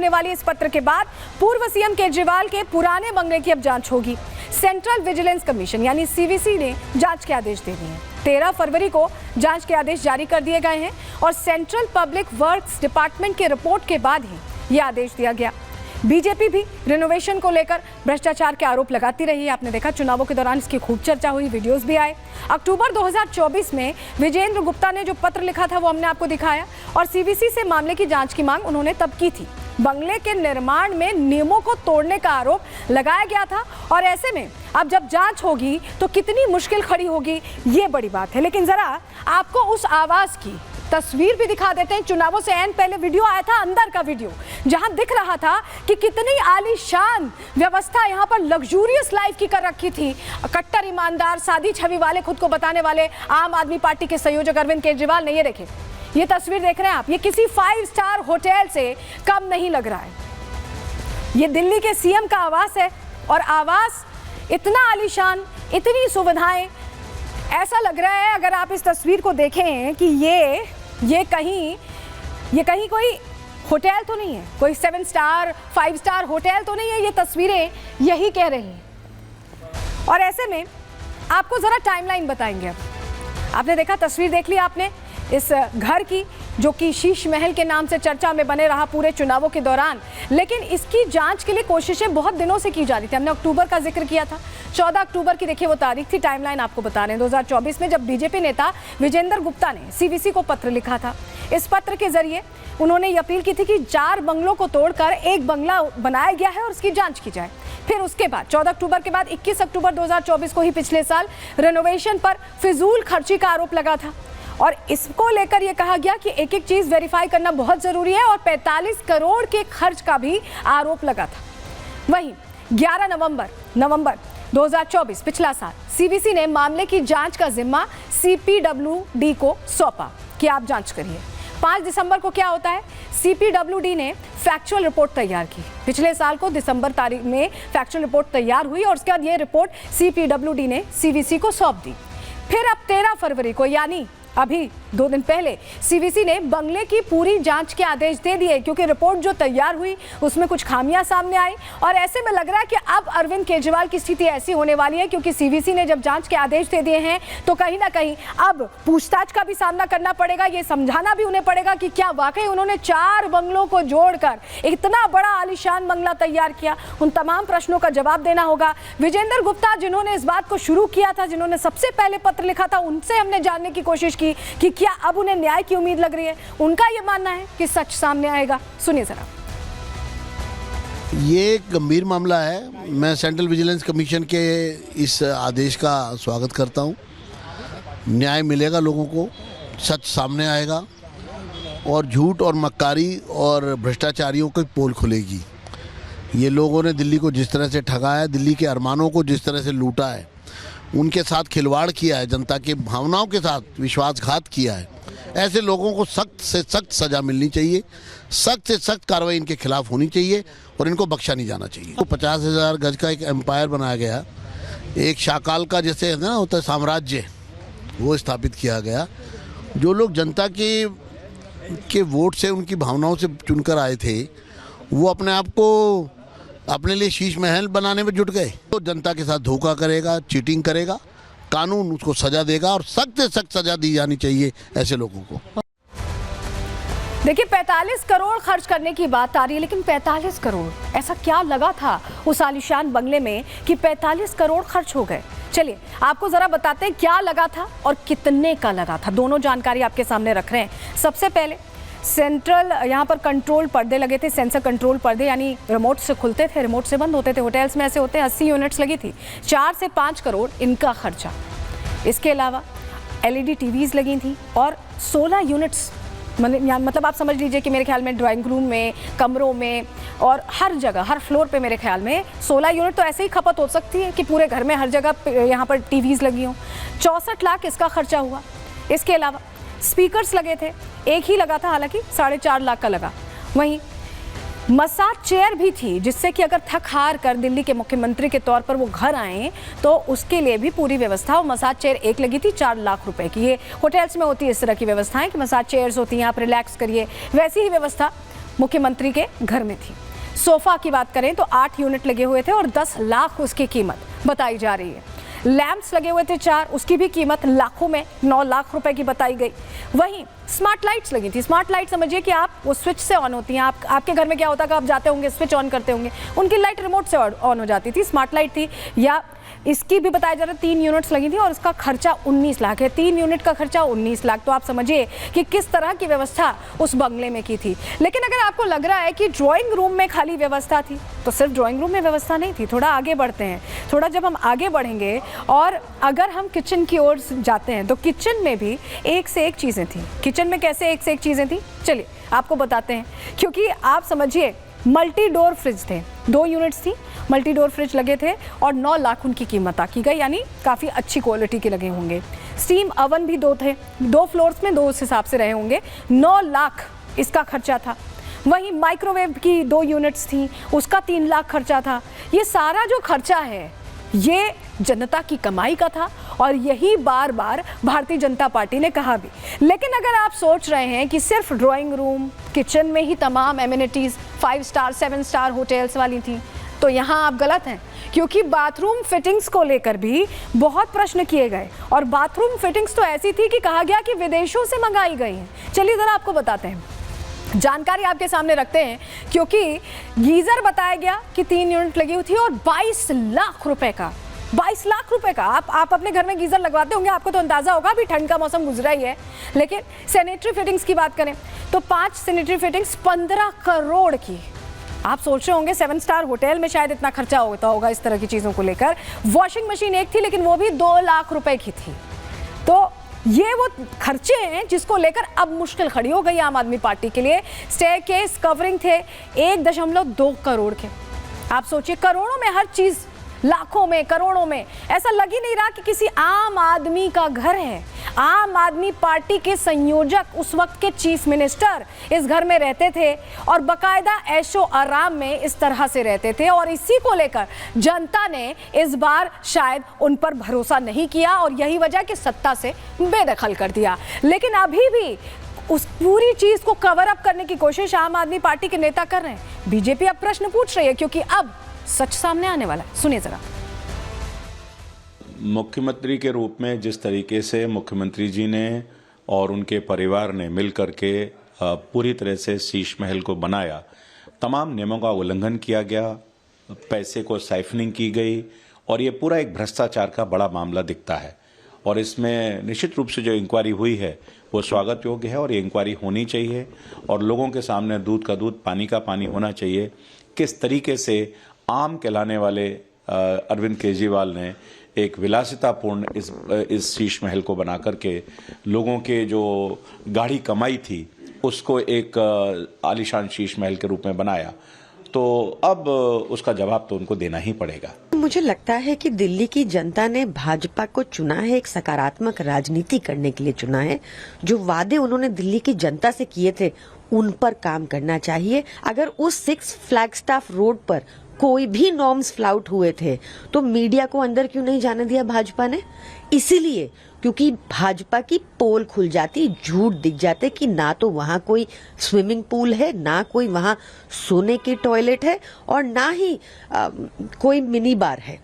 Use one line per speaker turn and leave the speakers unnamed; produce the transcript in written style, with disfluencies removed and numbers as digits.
होने वाली इस पत्र के बाद पूर्व सीएम केजरीवाल के पुराने बंगले की अब जांच होगी। सेंट्रल विजिलेंस कमीशन यानी सीवीसी ने जांच के आदेश दे दिए हैं। 13 फरवरी को जांच के आदेश जारी कर दिए गए हैं और सेंट्रल पब्लिक वर्क्स डिपार्टमेंट के रिपोर्ट के बाद ही यह आदेश दिया गया। बीजेपी भी रिनोवेशन को लेकर भ्रष्टाचार के आरोप लगाती रही। आपने देखा चुनावों के दौरान इसकी खूब चर्चा हुई, वीडियोस भी आए। अक्टूबर 2024 में विजेंद्र गुप्ता ने जो पत्र लिखा था वो हमने आपको दिखाया और सीवीसी से मामले की जांच की मांग उन्होंने तब की थी। बंगले के निर्माण में नियमों को तोड़ने का आरोप लगाया गया था और ऐसे में अब जब जांच होगी तो कितनी मुश्किल खड़ी होगी ये बड़ी बात है। लेकिन जरा आपको उस आवाज की तस्वीर भी दिखा देते हैं। चुनावों से एन पहले वीडियो आया था, अंदर का वीडियो, जहां दिख रहा था कि कितनी आलीशान व्यवस्था यहां पर लग्जूरियस लाइफ की कर रखी थी। कट्टर ईमानदार सादी छवि वाले, खुद को बताने वाले आम आदमी पार्टी के संयोजक अरविंद केजरीवाल ने, ये देखे ये तस्वीर देख रहे हैं आप, ये किसी 5 स्टार होटल से कम नहीं लग रहा है। ये दिल्ली के सीएम का आवास है और आवास इतना आलीशान, इतनी सुविधाएं, ऐसा लग रहा है अगर आप इस तस्वीर को देखें कि ये कहीं कोई होटल तो नहीं है, कोई 7 स्टार 5 स्टार होटल तो नहीं है। ये तस्वीरें यही कह रही हैं। और ऐसे में आपको जरा टाइमलाइन बताएंगे। आपने देखा, तस्वीर देख ली आपने इस घर की, जो कि शीश महल के नाम से चर्चा में बने रहा पूरे चुनावों के दौरान। लेकिन इसकी जांच के लिए कोशिशें बहुत दिनों से की जा रही थी। हमने अक्टूबर का जिक्र किया था, 14 अक्टूबर की देखिए वो तारीख थी। टाइमलाइन आपको बता रहे हैं 2024 में, जब बीजेपी नेता विजेंद्र गुप्ता ने सीवीसी को पत्र लिखा था। इस पत्र के जरिए उन्होंने ये अपील की थी कि 4 बंगलों को तोड़कर एक बंगला बनाया गया है और उसकी जांच की जाए। फिर उसके बाद 14 अक्टूबर के बाद 21 अक्टूबर 2024 को ही पिछले साल रिनोवेशन पर फिजूल खर्ची का आरोप लगा था और इसको लेकर यह कहा गया कि एक एक चीज वेरीफाई करना बहुत जरूरी है और 45 करोड़ के खर्च का भी आरोप लगा था। वहीं 11 नवंबर 2024 पिछला साल सीवीसी ने मामले की जांच का जिम्मा सीपीडब्ल्यूडी को सौंपा कि आप जांच करिए। 5 दिसंबर को क्या होता है, सीपीडब्ल्यूडी ने फैक्चुअल रिपोर्ट तैयार की। पिछले साल को दिसंबर तारीख में फैक्चुअल रिपोर्ट तैयार हुई और उसके बाद ये रिपोर्ट सीपीडब्ल्यूडी ने सीवीसी को सौंप दी। फिर अब 13 फरवरी को यानी अभी 2 दिन पहले सीवीसी ने बंगले की पूरी जांच के आदेश दे दिए, क्योंकि रिपोर्ट जो तैयार हुई उसमें कुछ खामियां सामने आई और ऐसे में लग रहा है कि अब अरविंद केजरीवाल की स्थिति ऐसी होने वाली है, क्योंकि सीवीसी ने जब जांच के आदेश दे दिए हैं तो कहीं ना कहीं अब पूछताछ का भी सामना करना पड़ेगा। ये समझाना भी उन्हें पड़ेगा कि क्या वाकई उन्होंने 4 बंगलों को जोड़कर इतना बड़ा आलीशान बंगला तैयार किया। उन तमाम प्रश्नों का जवाब देना होगा। विजेंद्र गुप्ता, जिन्होंने इस बात को शुरू किया था, जिन्होंने सबसे पहले पत्र लिखा था, उनसे हमने जानने की कोशिश की कि क्या अब उन्हें न्याय की उम्मीद लग रही है। उनका यह मानना है कि सच सामने आएगा। सुनिए जरा।
ये एक गंभीर मामला है। मैं सेंट्रल विजिलेंस कमीशन के इस आदेश का स्वागत करता हूं। न्याय मिलेगा, लोगों को सच सामने आएगा और झूठ और मक्कारी और भ्रष्टाचारियों की पोल खुलेगी। ये लोगों ने दिल्ली को जिस तरह से ठगाया है, दिल्ली के अरमानों को जिस तरह से लूटा है, उनके साथ खिलवाड़ किया है, जनता की भावनाओं के साथ विश्वासघात किया है, ऐसे लोगों को सख्त से सख्त सजा मिलनी चाहिए, सख्त से सख्त कार्रवाई इनके खिलाफ होनी चाहिए और इनको बख्शा नहीं जाना चाहिए। तो 50,000 गज का एक एम्पायर बनाया गया, एक शाकाल का जैसे है ना होता है साम्राज्य, वो स्थापित किया गया। जो लोग जनता के वोट से, उनकी भावनाओं से चुनकर आए थे, वो अपने आप को अपने लिए शीश महल बनाने में जुट गए। तो जनता के साथ धोखा करेगा, चीटिंग करेगा, कानून उसको सजा देगा और सख्त से सख्त सजा दी जानी चाहिए ऐसे लोगों को।
देखिए, 45 करोड़ खर्च करने की बात आ रही है, लेकिन 45 करोड़ ऐसा क्या लगा था उस आलीशान बंगले में कि 45 करोड़ खर्च हो गए। चलिए आपको जरा बताते हैं क्या लगा था और कितने का लगा था। दोनों जानकारी आपके सामने रख रहे हैं। सबसे पहले सेंट्रल यहाँ पर कंट्रोल पर्दे लगे थे, सेंसर कंट्रोल पर्दे, यानी रिमोट से खुलते थे, रिमोट से बंद होते थे। होटल्स में ऐसे होते हैं। 80 यूनिट्स लगी थी। 4 से 5 करोड़ इनका खर्चा। इसके अलावा LED टीवीज लगी थी और 16 यूनिट्स, मतलब आप समझ लीजिए कि मेरे ख्याल में ड्राइंग रूम में, कमरों में और हर जगह, हर फ्लोर पे मेरे ख्याल में 16 यूनिट तो ऐसे ही खपत हो सकती है कि पूरे घर में हर जगह यहाँ पर टीवीज लगी हों। 64 लाख इसका खर्चा हुआ। इसके अलावा स्पीकर्स लगे थे, एक ही लगा था, हालांकि 4.5 लाख का लगा। वहीं मसाज चेयर भी थी, जिससे कि अगर थक हार कर दिल्ली के मुख्यमंत्री के तौर पर वो घर आए तो उसके लिए भी पूरी व्यवस्था। और मसाज चेयर एक लगी थी 4 लाख रुपए की। ये होटल्स में होती है इस तरह की व्यवस्थाएं कि मसाज चेयर्स होती हैं, आप रिलैक्स करिए, वैसी ही व्यवस्था मुख्यमंत्री के घर में थी। सोफा की बात करें तो 8 यूनिट लगे हुए थे और 10 लाख उसकी कीमत बताई जा रही है। लैंप्स लगे हुए थे 4, उसकी भी कीमत लाखों में 9 लाख रुपए की बताई गई। वहीं स्मार्ट लाइट्स लगी थी। स्मार्ट लाइट समझिए कि आप वो स्विच से ऑन होती हैं। आपके घर में क्या होता है कि आप जाते होंगे, स्विच ऑन करते होंगे, उनकी लाइट रिमोट से ऑन हो जाती थी। स्मार्ट लाइट थी। या इसकी भी बताया जा रहा है 3 यूनिट्स लगी थी और इसका खर्चा 19 लाख है। 3 यूनिट का खर्चा 19 लाख। तो आप समझिए कि किस तरह की व्यवस्था उस बंगले में की थी। लेकिन अगर आपको लग रहा है कि ड्राइंग रूम में खाली व्यवस्था थी, तो सिर्फ ड्राइंग रूम में व्यवस्था नहीं थी। थोड़ा आगे बढ़ते हैं। थोड़ा जब हम आगे बढ़ेंगे और अगर हम किचन की ओर जाते हैं तो किचन में भी एक से एक चीज़ें थी। किचन में कैसे एक से एक चीज़ें थी, चलिए आपको बताते हैं। क्योंकि आप समझिए मल्टी डोर फ्रिज थे, 2 यूनिट्स थी, मल्टी डोर फ्रिज लगे थे और 9 लाख उनकी कीमत आकी गई, यानी काफ़ी अच्छी क्वालिटी के लगे होंगे। स्टीम अवन भी 2 थे, 2 फ्लोर्स में 2 उस हिसाब से रहे होंगे। 9 लाख इसका खर्चा था। वहीं माइक्रोवेव की 2 यूनिट्स थी, उसका 3 लाख खर्चा था। ये सारा जो खर्चा है ये जनता की कमाई का था और यही बार बार भारतीय जनता पार्टी ने कहा भी। लेकिन अगर आप सोच रहे हैं कि सिर्फ ड्राइंग रूम, किचन में ही तमाम एमिनिटीज़ 5 स्टार 7 स्टार होटल्स वाली थी, तो यहाँ आप गलत हैं। क्योंकि बाथरूम फिटिंग्स को लेकर भी बहुत प्रश्न किए गए और बाथरूम फिटिंग्स तो ऐसी थी कि कहा गया कि विदेशों से मंगाई गई हैं। चलिए ज़रा आपको बताते हैं, जानकारी आपके सामने रखते हैं। क्योंकि गीजर बताया गया कि 3 यूनिट लगी हुई थी और 22 लाख रुपए का, 22 लाख रुपए का। आप अपने घर में गीजर लगवाते होंगे, आपको तो अंदाजा होगा, अभी ठंड का मौसम गुजरा ही है। लेकिन सैनिटरी फिटिंग्स की बात करें तो 5 सैनिटरी फिटिंग्स 15 करोड़ की। आप सोच रहे होंगे 7 स्टार होटल में शायद इतना खर्चा होता होगा इस तरह की चीज़ों को लेकर। वॉशिंग मशीन एक थी लेकिन वो भी 2 लाख रुपए की थी। तो ये वो खर्चे हैं जिसको लेकर अब मुश्किल खड़ी हो गई आम आदमी पार्टी के लिए। स्टेयरकेस कवरिंग थे 1.2 करोड़ के। आप सोचिए, करोड़ों में हर चीज़, लाखों में, करोड़ों में। ऐसा लग ही नहीं रहा कि किसी आम आदमी का घर है। आम आदमी पार्टी के संयोजक, उस वक्त के चीफ मिनिस्टर इस घर में रहते थे और बकायदा ऐशो आराम में इस तरह से रहते थे। और इसी को लेकर जनता ने इस बार शायद उन पर भरोसा नहीं किया और यही वजह कि सत्ता से बेदखल कर दिया। लेकिन अभी भी उस पूरी चीज को कवर अप करने की कोशिश आम आदमी पार्टी के नेता कर रहे हैं। बीजेपी अब प्रश्न पूछ रही है क्योंकि अब सच सामने आने वाला है। सुनिए जरा।
मुख्यमंत्री के रूप में जिस तरीके से मुख्यमंत्री जी ने और उनके परिवार ने मिल करके पूरी तरह से शीश महल को बनाया, तमाम नियमों का उल्लंघन किया गया, पैसे को साइफनिंग की गई और ये पूरा एक भ्रष्टाचार का बड़ा मामला दिखता है। और इसमें निश्चित रूप से जो इंक्वायरी हुई है वो स्वागत योग्य है और ये इंक्वायरी होनी चाहिए और लोगों के सामने दूध का दूध, पानी का पानी होना चाहिए। किस तरीके से आम कहलाने वाले अरविंद केजरीवाल ने एक विलासितापूर्ण इस शीश महल को बना करके लोगों के जो गाढ़ी कमाई थी उसको एक आलीशान शीश महल के रूप में बनाया, तो अब उसका जवाब तो उनको देना ही पड़ेगा।
मुझे लगता है कि दिल्ली की जनता ने भाजपा को चुना है, एक सकारात्मक राजनीति करने के लिए चुना है। जो वादे उन्होंने दिल्ली की जनता से किए थे उन पर काम करना चाहिए। अगर उस 6 फ्लैगस्टाफ रोड पर कोई भी नॉर्म्स फ्लाउट हुए थे तो मीडिया को अंदर क्यों नहीं जाने दिया भाजपा ने? इसीलिए क्योंकि भाजपा की पोल खुल जाती, झूठ दिख जाते कि ना तो वहां कोई स्विमिंग पूल है, ना कोई वहां सोने की टॉयलेट है और ना ही कोई मिनी बार है।